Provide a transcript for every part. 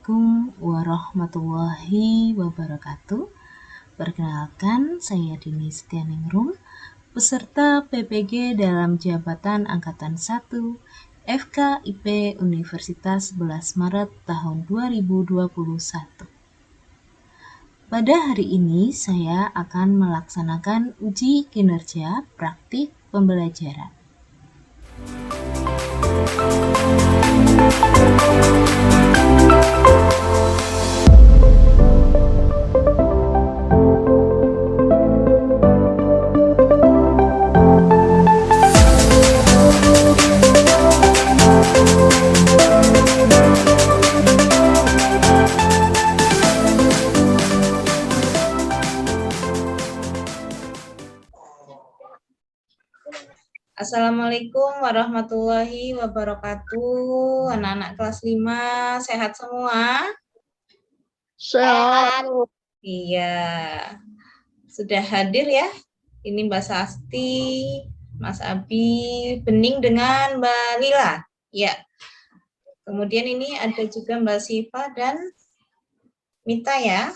Assalamualaikum warahmatullahi wabarakatuh. Perkenalkan, saya Dini Setianingrum, peserta PPG dalam Jabatan Angkatan 1 FKIP Universitas 11 Maret tahun 2021. Pada hari ini saya akan melaksanakan uji kinerja praktik pembelajaran. Assalamualaikum warahmatullahi wabarakatuh. Anak-anak kelas 5 sehat semua? Sehat. Iya. Sudah hadir ya? Ini Mbak Sasti, Mas Abi, Bening dengan Mbak Lila. Ya. Kemudian ini ada juga Mbak Siva dan Mita ya.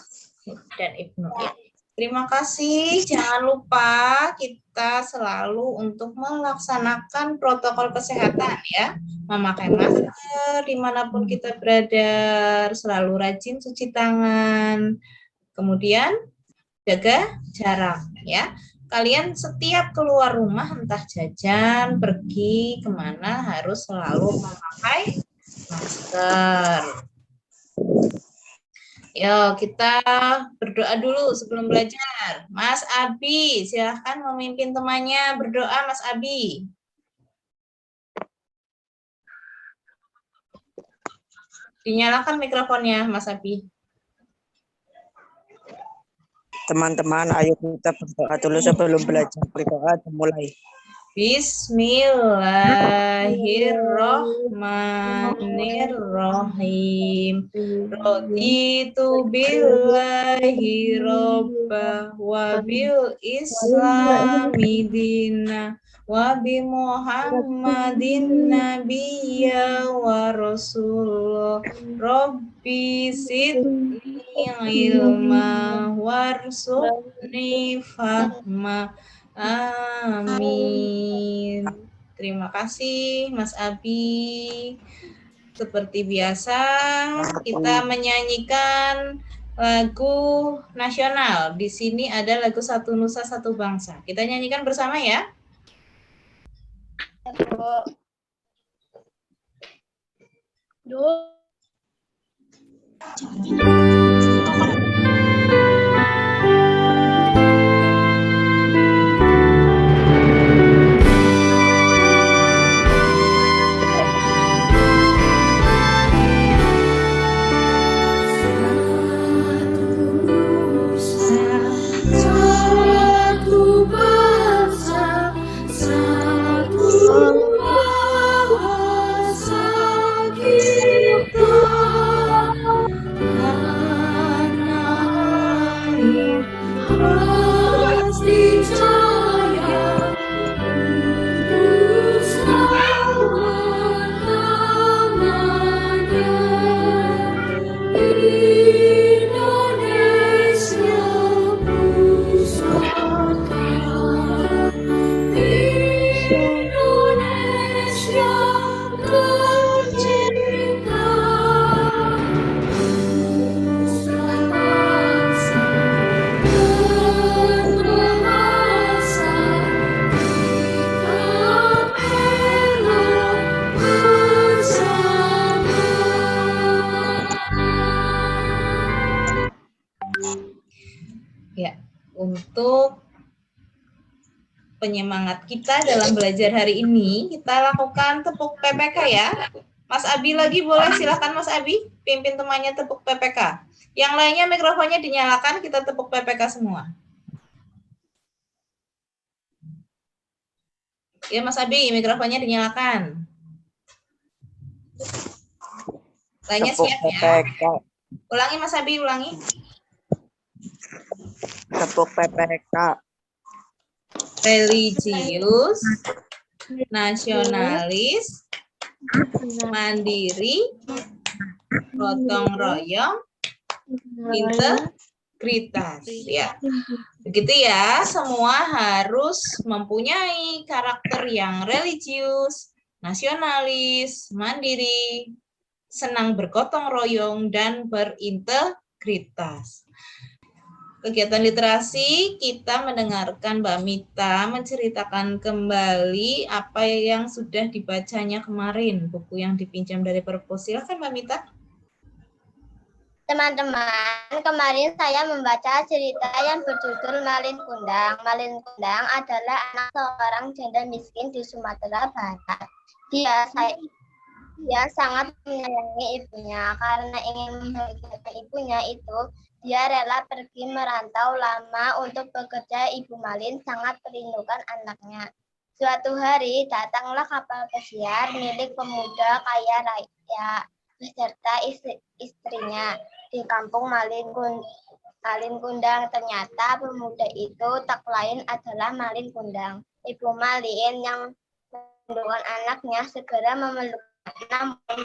Dan Ibnu. Ya. Terima kasih, jangan lupa kita selalu untuk melaksanakan protokol kesehatan ya. Memakai masker dimanapun kita berada, selalu rajin cuci tangan, kemudian jaga jarak ya. Kalian setiap keluar rumah, entah jajan, pergi kemana, harus selalu memakai masker. Yo, kita berdoa dulu sebelum belajar. Mas Abi, silahkan memimpin temannya berdoa, Mas Abi. Dinyalakan mikrofonnya, Mas Abi. Teman-teman, ayo kita berdoa dulu sebelum belajar. Berdoa dimulai. Bismillahirrahmanirrahim. Raditu billahi robba wa bil islami dina wa bi muhammadin nabiyya wa rasulullah. Rabbi sidni ilma warzuqni fahma. Amin. Terima kasih Mas Abi. Seperti biasa kita menyanyikan lagu nasional. Di sini ada lagu Satu Nusa Satu Bangsa. Kita nyanyikan bersama ya. Ya, untuk penyemangat kita dalam belajar hari ini, kita lakukan tepuk PPK ya. Mas Abi lagi boleh, silakan Mas Abi, pimpin temannya tepuk PPK. Yang lainnya mikrofonnya dinyalakan, kita tepuk PPK semua. Ya Mas Abi, mikrofonnya dinyalakan. Lainnya siap ya. Ulangi Mas Abi, ulangi. Tepuk PPK. Religius, nasionalis, mandiri, gotong royong, integritas. Ya, begitu ya. Semua harus mempunyai karakter yang religius, nasionalis, mandiri, senang bergotong royong, dan berintegritas. Kegiatan literasi, kita mendengarkan Mbak Mita menceritakan kembali apa yang sudah dibacanya kemarin, buku yang dipinjam dari perpus. Silakan Mbak Mita. Teman-teman, kemarin saya membaca cerita yang berjudul Malin Kundang. Malin Kundang adalah anak seorang janda miskin di Sumatera Barat. Dia sangat menyayangi ibunya. Karena ingin membahagiakan ibunya itu, dia rela pergi merantau lama untuk bekerja. Ibu Malin sangat merindukan anaknya. Suatu hari datanglah kapal pesiar milik pemuda kaya raya beserta istrinya di kampung Malin Kundang. Ternyata pemuda itu tak lain adalah Malin Kundang. Ibu Malin yang merindukan anaknya segera memeluk, namun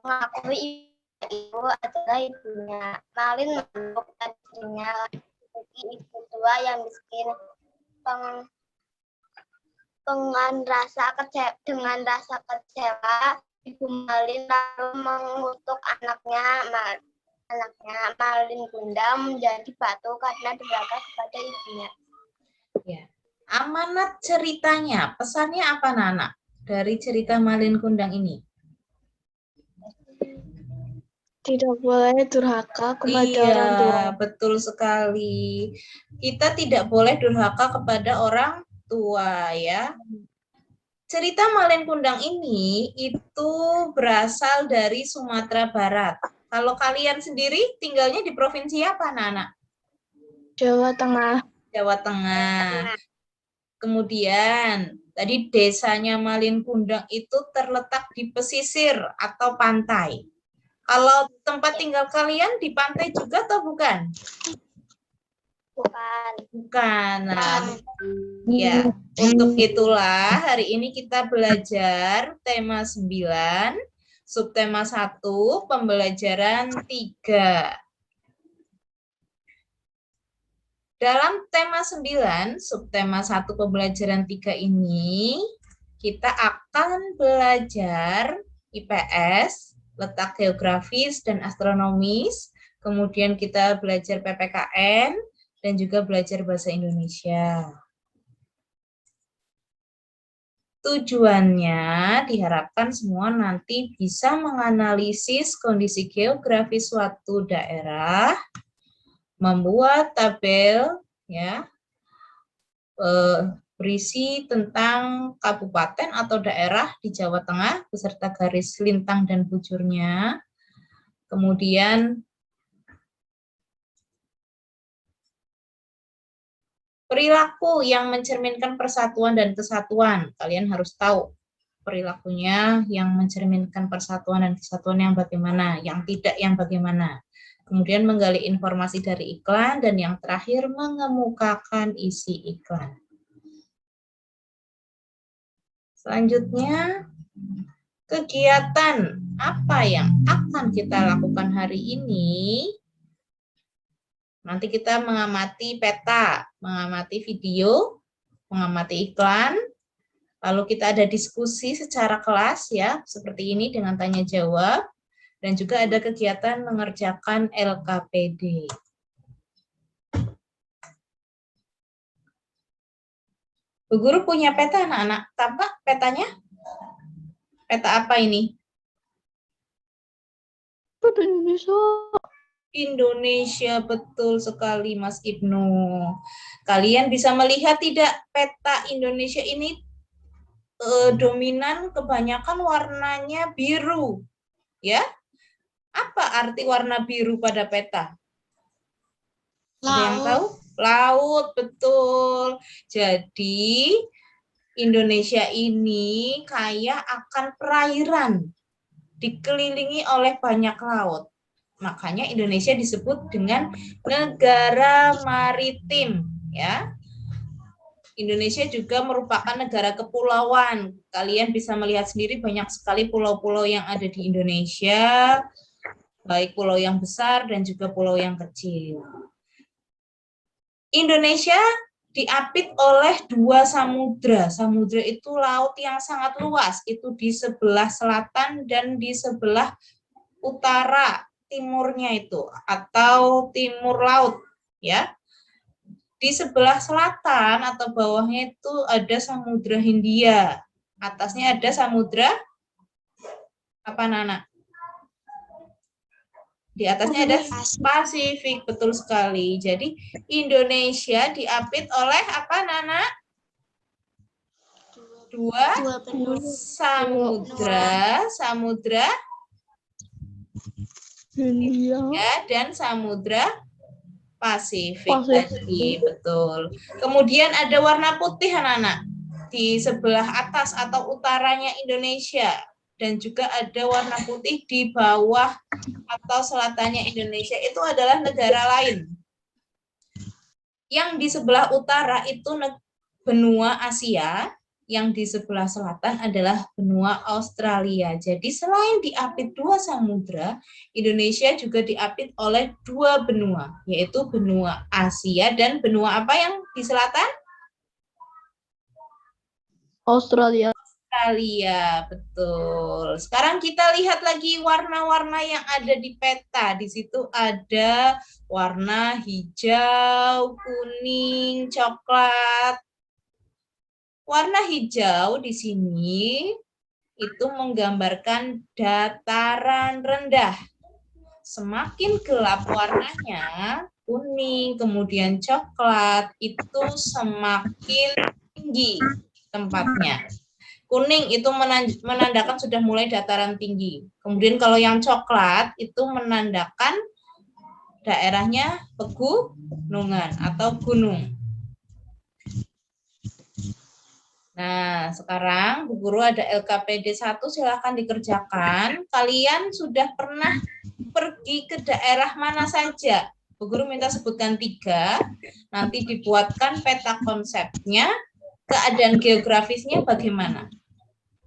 mengakui ibu adalah ibunya. Malin memeluk istrinya, ibu tua yang miskin. Dengan rasa kecewa, Ibu Malin lalu mengutuk anaknya Malin Kundang menjadi batu karena durhaka kepada ibunya. Ya. Amanat ceritanya, pesannya apa Nana dari cerita Malin Kundang ini? Tidak boleh durhaka kepada orang tua. Iya, betul sekali. Kita tidak boleh durhaka kepada orang tua ya. Cerita Malin Kundang ini itu berasal dari Sumatera Barat. Kalau kalian sendiri tinggalnya di provinsi apa, Nana? Jawa Tengah. Jawa Tengah. Kemudian, tadi desanya Malin Kundang itu terletak di pesisir atau pantai. Kalau tempat tinggal kalian di pantai juga atau bukan? Bukan. Nah, ya, untuk itulah hari ini kita belajar tema 9, subtema 1, pembelajaran 3. Dalam tema 9, subtema 1, pembelajaran 3 ini, kita akan belajar IPS, letak geografis dan astronomis, kemudian kita belajar PPKN, dan juga belajar bahasa Indonesia. Tujuannya diharapkan semua nanti bisa menganalisis kondisi geografis suatu daerah, membuat tabel ya berisi tentang kabupaten atau daerah di Jawa Tengah beserta garis lintang dan bujurnya. Kemudian perilaku yang mencerminkan persatuan dan kesatuan. Kalian harus tahu perilakunya yang mencerminkan persatuan dan kesatuan yang bagaimana, yang tidak yang bagaimana. Kemudian menggali informasi dari iklan, dan yang terakhir mengemukakan isi iklan. Selanjutnya, kegiatan apa yang akan kita lakukan hari ini? Nanti kita mengamati peta, mengamati video, mengamati iklan, lalu kita ada diskusi secara kelas ya, seperti ini dengan tanya jawab, dan juga ada kegiatan mengerjakan LKPD. Bu Guru punya peta anak-anak, tampak petanya? Peta apa ini? Peta Indonesia. Indonesia, betul sekali Mas Ibnu. Kalian bisa melihat tidak peta Indonesia ini dominan kebanyakan warnanya biru, ya? Apa arti warna biru pada peta? Ada yang tahu? Laut, betul. Jadi Indonesia ini kaya akan perairan, dikelilingi oleh banyak laut. Makanya Indonesia disebut dengan negara maritim, ya. Indonesia juga merupakan negara kepulauan. Kalian bisa melihat sendiri banyak sekali pulau-pulau yang ada di Indonesia, baik pulau yang besar dan juga pulau yang kecil. Indonesia diapit oleh 2 samudra. Samudra itu laut yang sangat luas, itu di sebelah selatan dan di sebelah utara timurnya itu, atau timur laut, ya. Di sebelah selatan atau bawahnya itu ada Samudra Hindia. Atasnya ada Samudra apa, Nana? Di atasnya ada Pasifik, betul sekali. Jadi Indonesia diapit oleh apa, Nana? 2 samudra, Samudra Hindia dan Samudra Pasifik tadi, betul. Kemudian ada warna putih, anak-anak, di sebelah atas atau utaranya Indonesia, dan juga ada warna putih di bawah atau selatannya Indonesia, itu adalah negara lain. Yang di sebelah utara itu benua Asia, yang di sebelah selatan adalah benua Australia. Jadi selain diapit 2 samudra, Indonesia juga diapit oleh 2 benua, yaitu benua Asia dan benua apa yang di selatan? Australia. Australia, betul. Sekarang kita lihat lagi warna-warna yang ada di peta. Di situ ada warna hijau, kuning, coklat. Warna hijau di sini itu menggambarkan dataran rendah. Semakin gelap warnanya, kuning, kemudian coklat, itu semakin tinggi tempatnya. Kuning itu menandakan sudah mulai dataran tinggi. Kemudian kalau yang coklat itu menandakan daerahnya pegunungan atau gunung. Nah, sekarang Bu Guru ada LKPD 1, silakan dikerjakan. Kalian sudah pernah pergi ke daerah mana saja? Bu Guru minta sebutkan 3, nanti dibuatkan peta konsepnya, keadaan geografisnya bagaimana?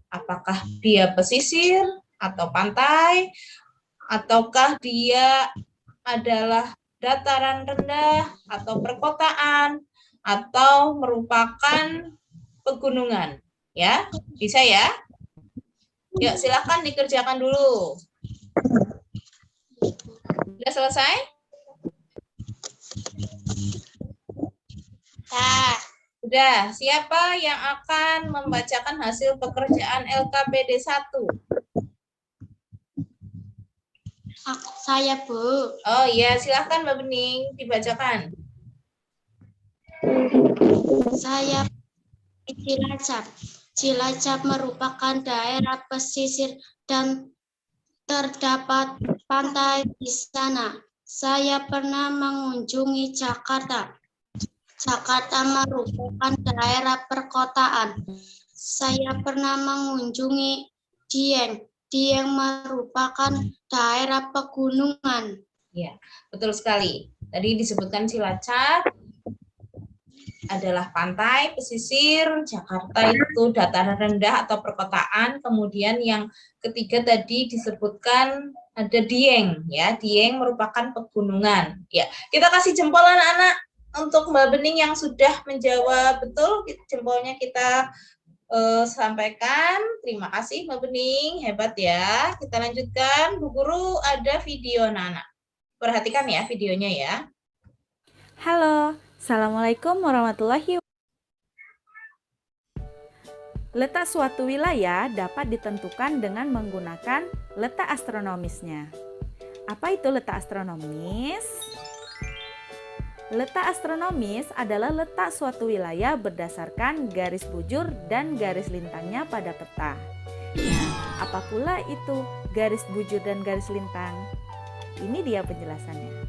Apakah dia pesisir atau pantai, ataukah dia adalah dataran rendah atau perkotaan, atau merupakan pegunungan, ya, bisa ya? Yuk, silakan dikerjakan dulu. Sudah selesai? Sudah. Siapa yang akan membacakan hasil pekerjaan LKPD 1? Saya, Bu. Oh iya, silakan Mbak Bening dibacakan. Saya Cilacap. Cilacap merupakan daerah pesisir dan terdapat pantai di sana. Saya pernah mengunjungi Jakarta. Jakarta merupakan daerah perkotaan. Saya pernah mengunjungi Dieng. Dieng merupakan daerah pegunungan. Ya, betul sekali. Tadi disebutkan Cilacap adalah pantai, pesisir, Jakarta itu dataran rendah atau perkotaan, kemudian yang ketiga tadi disebutkan ada Dieng, ya, Dieng merupakan pegunungan. Ya, kita kasih jempol anak-anak untuk Mbak Bening yang sudah menjawab betul, jempolnya kita sampaikan. Terima kasih Mbak Bening, hebat ya. Kita lanjutkan, Bu Guru ada video anak-anak. Perhatikan ya videonya ya. Halo, Assalamualaikum warahmatullahi wabarakatuh. Letak suatu wilayah dapat ditentukan dengan menggunakan letak astronomisnya. Apa itu letak astronomis? Letak astronomis adalah letak suatu wilayah berdasarkan garis bujur dan garis lintangnya pada peta. Nah, apa pula itu garis bujur dan garis lintang? Ini dia penjelasannya.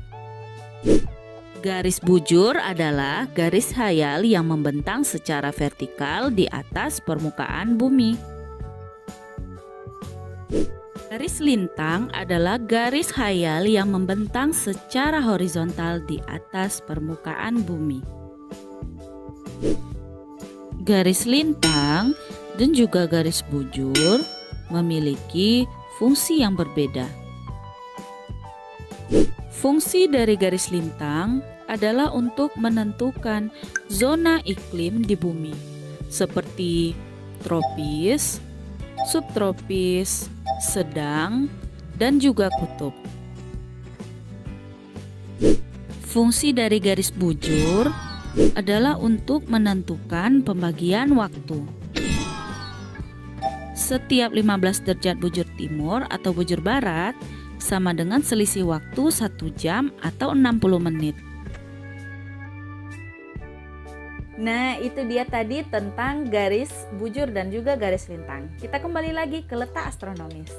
Garis bujur adalah garis khayal yang membentang secara vertikal di atas permukaan bumi. Garis lintang adalah garis khayal yang membentang secara horizontal di atas permukaan bumi. Garis lintang dan juga garis bujur memiliki fungsi yang berbeda. Fungsi dari garis lintang adalah untuk menentukan zona iklim di bumi, seperti tropis, subtropis, sedang, dan juga kutub. Fungsi dari garis bujur adalah untuk menentukan pembagian waktu. Setiap 15 derajat bujur timur atau bujur barat sama dengan selisih waktu 1 jam atau 60 menit. Nah, itu dia tadi tentang garis bujur dan juga garis lintang. Kita kembali lagi ke letak astronomis.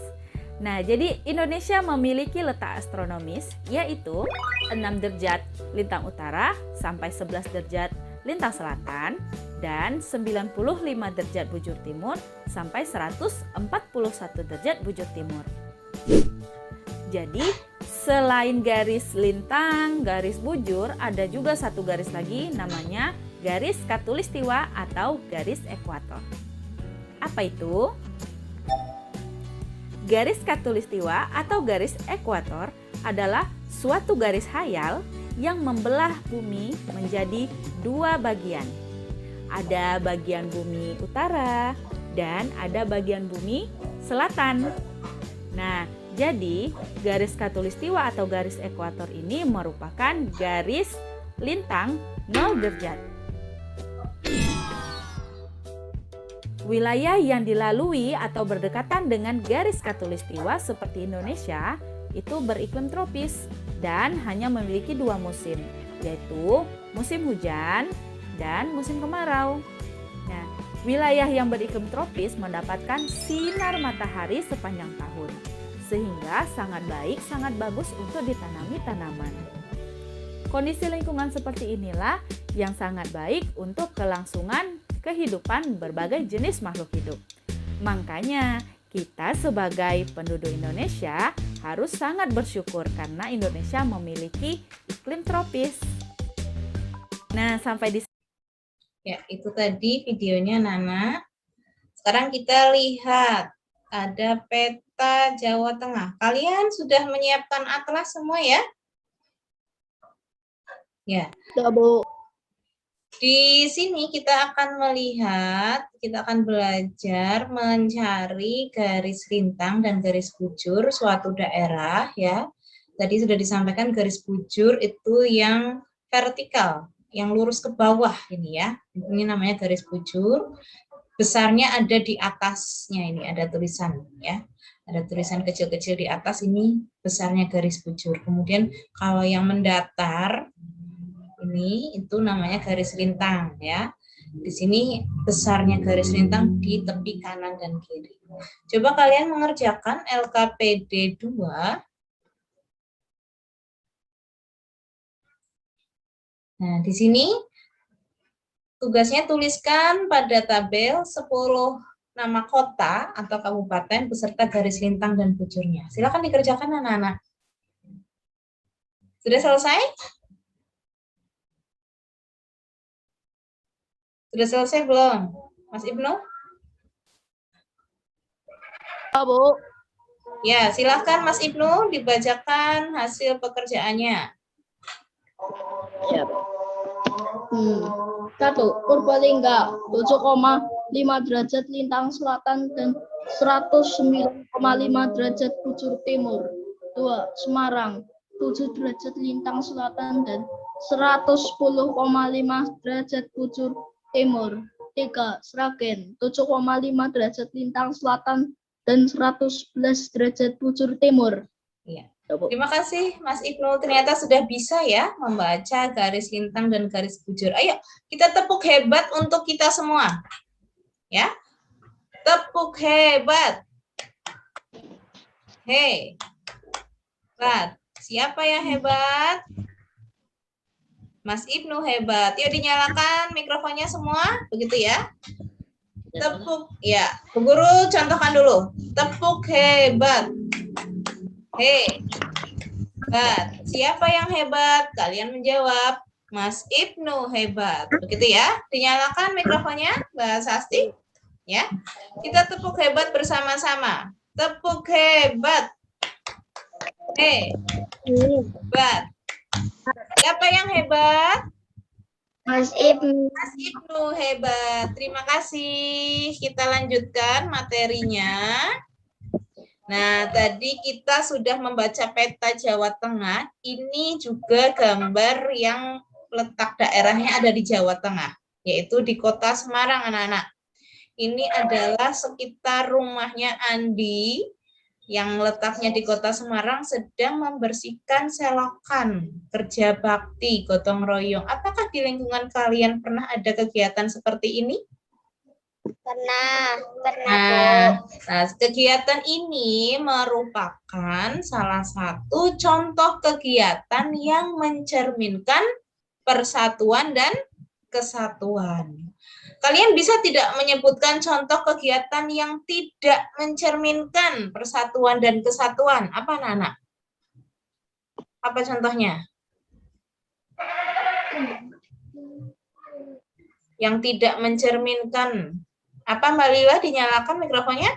Nah, jadi Indonesia memiliki letak astronomis yaitu 6 derajat lintang utara sampai 11 derajat lintang selatan dan 95 derajat bujur timur sampai 141 derajat bujur timur. Jadi, selain garis lintang, garis bujur, ada juga satu garis lagi namanya garis khatulistiwa atau garis ekuator. Apa itu? Garis khatulistiwa atau garis ekuator adalah suatu garis hayal yang membelah bumi menjadi dua bagian. Ada bagian bumi utara dan ada bagian bumi selatan. Nah, jadi garis khatulistiwa atau garis ekuator ini merupakan garis lintang 0 derajat. Wilayah yang dilalui atau berdekatan dengan garis khatulistiwa seperti Indonesia itu beriklim tropis dan hanya memiliki dua musim, yaitu musim hujan dan musim kemarau. Nah, wilayah yang beriklim tropis mendapatkan sinar matahari sepanjang tahun, sehingga sangat baik, sangat bagus untuk ditanami tanaman. Kondisi lingkungan seperti inilah yang sangat baik untuk kelangsungan kehidupan berbagai jenis makhluk hidup. Makanya, kita sebagai penduduk Indonesia harus sangat bersyukur karena Indonesia memiliki iklim tropis. Nah, sampai di Ya, itu tadi videonya Nana. Sekarang kita lihat ada peta Jawa Tengah. Kalian sudah menyiapkan atlas semua ya? Ya. Bu. Di sini kita akan melihat, kita akan belajar mencari garis lintang dan garis bujur suatu daerah ya. Tadi sudah disampaikan garis bujur itu yang vertikal, yang lurus ke bawah ini ya. Ini namanya garis bujur. Besarnya ada di atasnya ini, ada tulisan ya. Ada tulisan kecil-kecil di atas ini besarnya garis bujur. Kemudian kalau yang mendatar ini itu namanya garis lintang ya. Di sini besarnya garis lintang di tepi kanan dan kiri. Coba kalian mengerjakan LKPD 2. Nah, di sini tugasnya tuliskan pada tabel 10 nama kota atau kabupaten beserta garis lintang dan bujurnya. Silakan dikerjakan anak-anak. Sudah selesai? Sudah selesai belum, Mas Ibnu? Bu. Ya, silahkan Mas Ibnu dibacakan hasil pekerjaannya. Siap. 1. Purbalingga 7,5 derajat lintang selatan dan 109,5 derajat bujur timur. 2. Semarang 7 derajat lintang selatan dan 110,5 derajat bujur timur. 3. Sragen 7,5 derajat lintang selatan dan 111 derajat bujur timur. Iya. Terima kasih Mas Ibnu, ternyata sudah bisa ya membaca garis lintang dan garis bujur. Ayo kita tepuk hebat untuk kita semua. Ya. Tepuk hebat. Hei. Hebat. Siapa yang hebat? Mas Ibnu hebat. Yuk dinyalakan mikrofonnya semua, begitu ya. Tepuk, ya. Bu Guru contohkan dulu. Tepuk hebat. Hei. Hebat. Siapa yang hebat? Kalian menjawab. Mas Ibnu hebat. Begitu ya. Dinyalakan mikrofonnya, Mbak Sasti. Ya. Kita tepuk hebat bersama-sama. Tepuk hebat. Hebat. Siapa yang hebat? Mas Ibnu. Mas Ibnu hebat. Terima kasih. Kita lanjutkan materinya. Nah, tadi kita sudah membaca peta Jawa Tengah. Ini juga gambar yang letak daerahnya ada di Jawa Tengah, yaitu di Kota Semarang, anak-anak. Ini adalah sekitar rumahnya Andi yang letaknya di Kota Semarang sedang membersihkan selokan, kerja bakti, gotong royong. Apakah di lingkungan kalian pernah ada kegiatan seperti ini? Pernah Nah, kegiatan ini merupakan salah satu contoh kegiatan yang mencerminkan persatuan dan kesatuan. Kalian bisa tidak menyebutkan contoh kegiatan yang tidak mencerminkan persatuan dan kesatuan? Apa, anak-anak? Apa contohnya? Yang tidak mencerminkan. Apa, Mbak Lila? Dinyalakan mikrofonnya.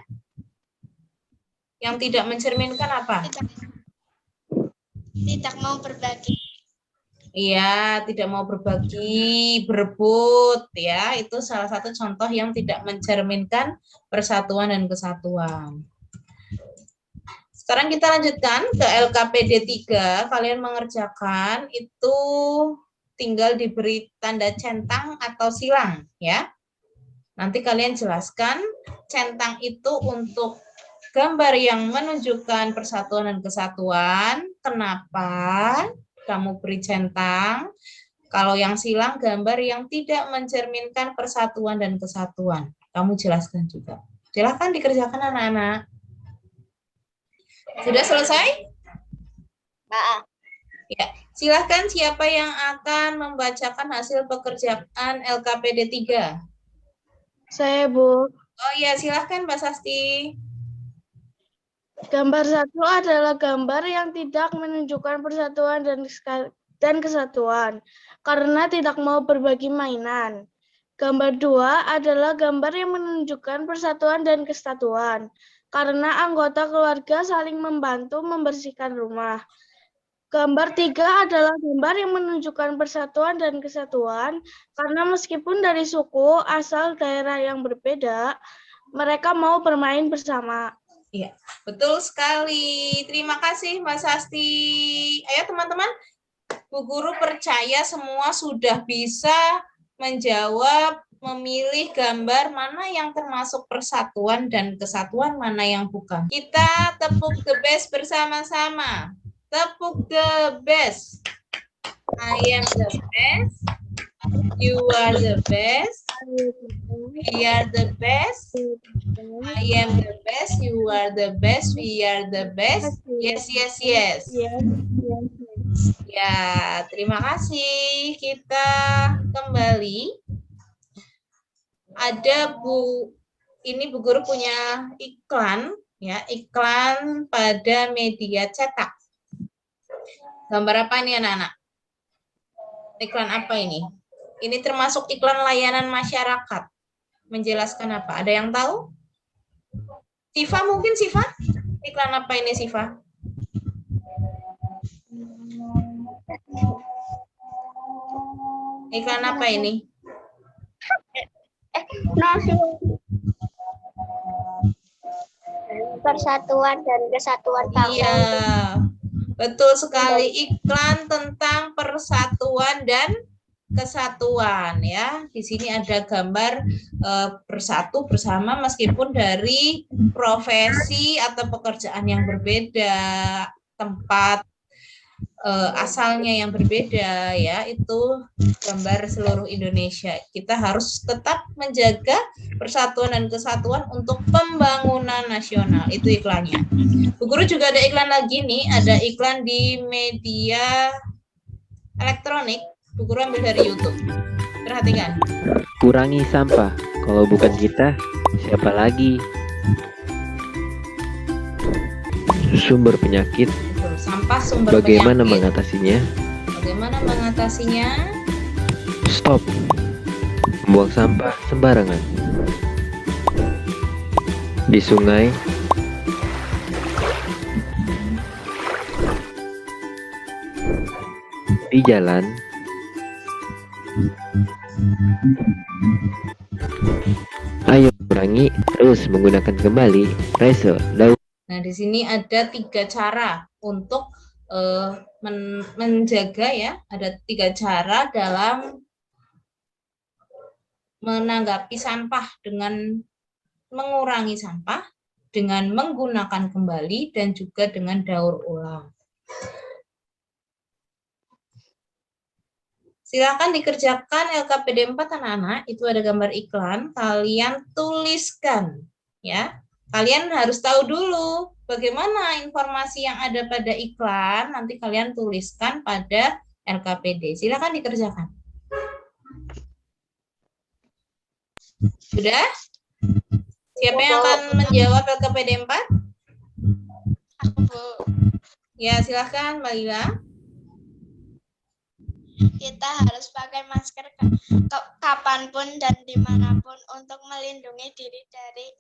Yang tidak mencerminkan apa? tidak mau berbagi. Iya, tidak mau berbagi, berebut, ya. Itu salah satu contoh yang tidak mencerminkan persatuan dan kesatuan. Sekarang kita lanjutkan ke LKPD 3. Kalian mengerjakan itu tinggal diberi tanda centang atau silang, ya. Nanti kalian jelaskan centang itu untuk gambar yang menunjukkan persatuan dan kesatuan. Kenapa kamu beri centang? Kalau yang silang, gambar yang tidak mencerminkan persatuan dan kesatuan. Kamu jelaskan juga. Silakan dikerjakan, anak-anak. Sudah selesai? Ya, silakan siapa yang akan membacakan hasil pekerjaan LKPD 3? Saya, Bu. Oh iya, silakan Mbak Sasti. Gambar 1 adalah gambar yang tidak menunjukkan persatuan dan kesatuan karena tidak mau berbagi mainan. Gambar 2 adalah gambar yang menunjukkan persatuan dan kesatuan karena anggota keluarga saling membantu membersihkan rumah. Gambar 3 adalah gambar yang menunjukkan persatuan dan kesatuan karena meskipun dari suku, asal daerah yang berbeda, mereka mau bermain bersama. Iya, betul sekali. Terima kasih Mbak Sasti. Ayo teman-teman, Bu Guru percaya semua sudah bisa menjawab, memilih gambar mana yang termasuk persatuan dan kesatuan, mana yang bukan. Kita tepuk the best bersama-sama. Tepuk the best. I am the best. You are the best. We are the best. I am the best. You are the best. We are the best. Yes, yes, yes. Ya, terima kasih. Kita kembali. Ada ini Bu Guru punya iklan, ya, iklan pada media cetak. Gambar apa ini, anak-anak? Iklan apa ini? Ini termasuk iklan layanan masyarakat. Menjelaskan apa? Ada yang tahu? Siva mungkin, Siva? Iklan apa ini, Siva? Iklan apa ini? Persatuan dan kesatuan bangsa. Iya, betul sekali. Iklan tentang persatuan dan kesatuan, ya. Di sini ada gambar bersatu bersama meskipun dari profesi atau pekerjaan yang berbeda, tempat asalnya yang berbeda, ya. Itu gambar seluruh Indonesia. Kita harus tetap menjaga persatuan dan kesatuan untuk pembangunan nasional. Itu iklannya. Bu Guru juga ada iklan lagi nih, ada iklan di media elektronik. Bu Guru ambil dari YouTube. Perhatikan. Kurangi sampah. Kalau bukan kita, siapa lagi? Sumber penyakit. Sampah sumber Bagaimana penyakit. mengatasinya? Bagaimana mengatasinya? Stop. Buang sampah sembarangan. Di sungai, di jalan, ayo kurangi terus menggunakan kembali reso daun. Nah, di sini ada 3 cara untuk menjaga ya. Ada 3 cara dalam menanggapi sampah dengan mengurangi sampah, dengan menggunakan kembali, dan juga dengan daur ulang. Silakan dikerjakan LKPD 4 anak-anak, itu ada gambar iklan, kalian tuliskan ya. Kalian harus tahu dulu bagaimana informasi yang ada pada iklan, nanti kalian tuliskan pada LKPD. Silakan dikerjakan. Sudah? Siapa yang akan menjawab LKPD 4? Ya, silakan Mbak Lila. Kita harus pakai masker kapanpun dan dimanapun untuk melindungi diri dari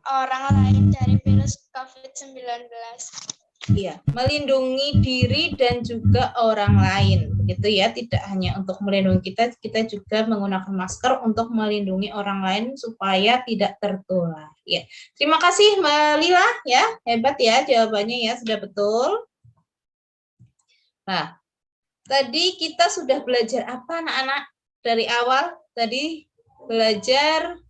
orang lain dari virus COVID-19. Iya, melindungi diri dan juga orang lain, begitu ya. Tidak hanya untuk melindungi kita, kita juga menggunakan masker untuk melindungi orang lain supaya tidak tertular. Ya, terima kasih Mbak Lila ya, hebat ya jawabannya ya, sudah betul. Nah, tadi kita sudah belajar apa anak-anak dari awal? Tadi belajar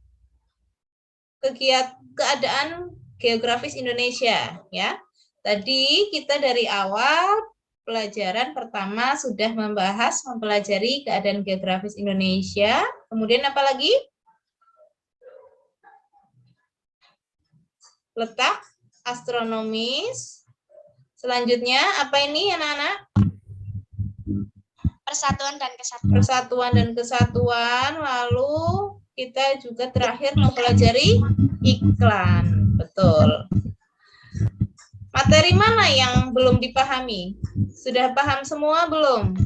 keadaan geografis Indonesia ya. Tadi kita dari awal pelajaran pertama sudah mempelajari keadaan geografis Indonesia. Kemudian apa lagi? Letak astronomis. Selanjutnya apa ini anak-anak? Persatuan dan kesatuan. Persatuan dan kesatuan. Lalu kita juga terakhir mempelajari iklan. Betul. Materi mana yang belum dipahami? Sudah paham semua belum?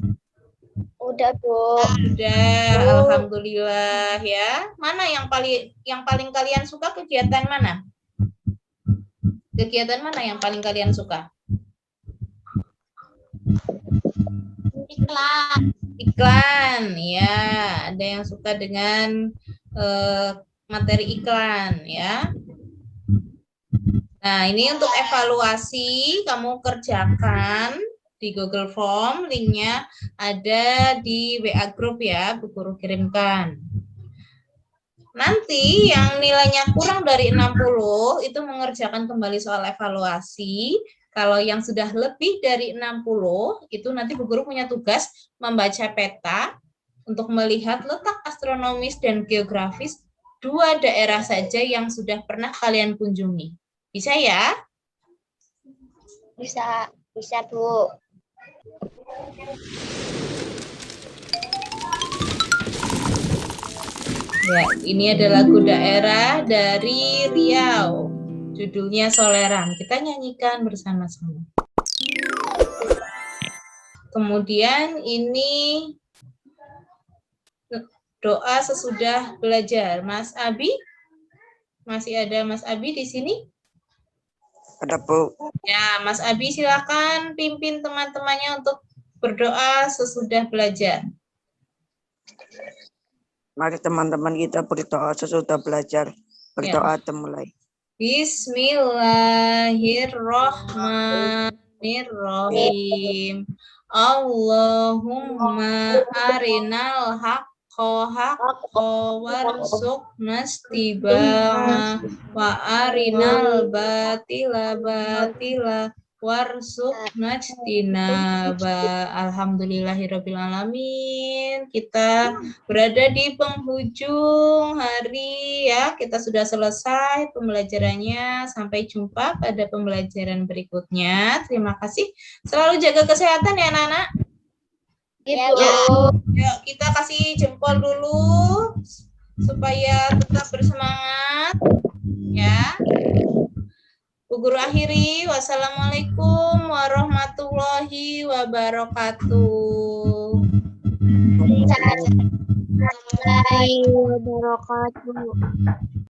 Udah, Bu. Sudah, alhamdulillah ya. Mana yang paling kalian suka, kegiatan mana? Kegiatan mana yang paling kalian suka? Iklan. Iklan, ya. Ada yang suka dengan materi iklan, ya. Nah, ini untuk evaluasi, kamu kerjakan di Google Form, linknya ada di WA Group ya, Bu Guru kirimkan. Nanti yang nilainya kurang dari 60 itu mengerjakan kembali soal evaluasi. Kalau yang sudah lebih dari 60 itu nanti Bu Guru punya tugas membaca peta untuk melihat letak astronomis dan geografis 2 daerah saja yang sudah pernah kalian kunjungi. Bisa ya? Bisa, Bu. Ya, ini ada lagu daerah dari Riau. Judulnya Soleran. Kita nyanyikan bersama-sama. Kemudian ini doa sesudah belajar. Mas Abi? Masih ada Mas Abi di sini? Ada, Bu. Ya, Mas Abi silakan pimpin teman-temannya untuk berdoa sesudah belajar. Mari teman-teman kita berdoa sesudah belajar. Berdoa dimulai. Bismillahirrahmanirrahim. Allahumma arinal haqqa warzuqna ittiba'ah wa arinal batila warzuqna ijtinaba. Alhamdulillahirabbil alamin. Kita berada di penghujung hari ya. Kita sudah selesai pembelajarannya. Sampai jumpa pada pembelajaran berikutnya. Terima kasih. Selalu jaga kesehatan ya anak-anak. Ya, Bu. Yuk, kita kasih jempol dulu supaya tetap bersemangat ya. Bu Guru akhiri, wassalamualaikum warahmatullahi wabarakatuh. warahmatullahi wabarakatuh.